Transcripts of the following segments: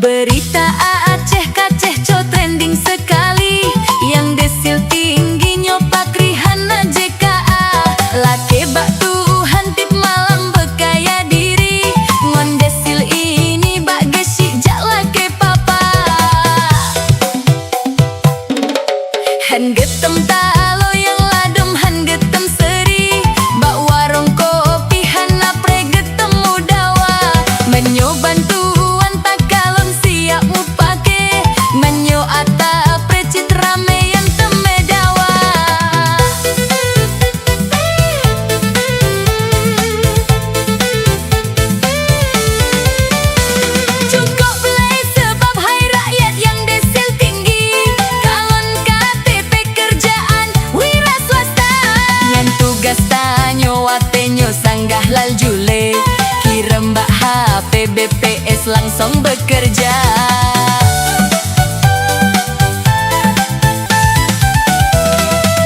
Berita Aceh Kaceh co trending sekali, yang desil tinggi nyopak Rihanna JKA. Lake bak Tuhan tip malam bekaya diri, ngon desil ini bak gesik jak lake papa. Han getem talo yang ladem han getem seri, bak warung kopi hana pre getem mudawa. Menyo bantuan tak kalon siap mupake, menyo ata precit rame yang temedawa. Cukup play sebab hai rakyat yang desil tinggi, kalon KTP kerjaan wira swasta. Yang tugas tanyo watenyo sanggah lal jule, kira mbak HP BPS langsung bekerja.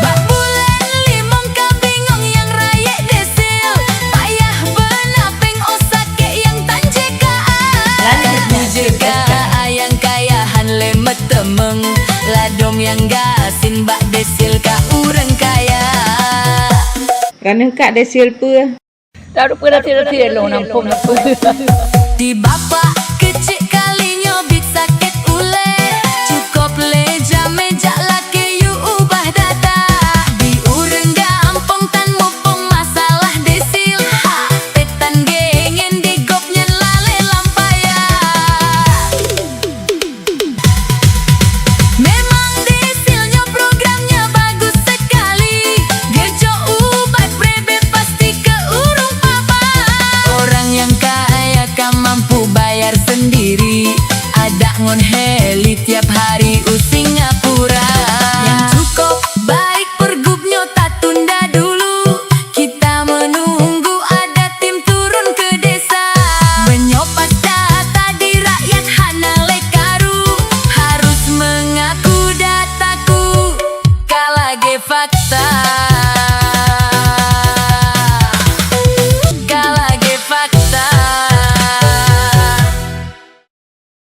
Bak bulan limong kabingong yang rakyat desil, payah benapeng osake yang tan JKA. JKA yang kayahan lemet temeng, ladom yang gasin bak desil ka urang kaya. Kan kak desil pur. Lalu pernah tidak lo nampung apa? Di bapak kecil kali nyobit sakit ule, cukup leja meja laki yu ubah data. Di urang gampong tan mupong masalah desil, petan gengen di gopnya lale lampaya. Memang desilnya programnya bagus sekali, gejo ubat prebe pasti ke urung papa. Orang yang kaya kan mampu bayar sendiri, ada ngon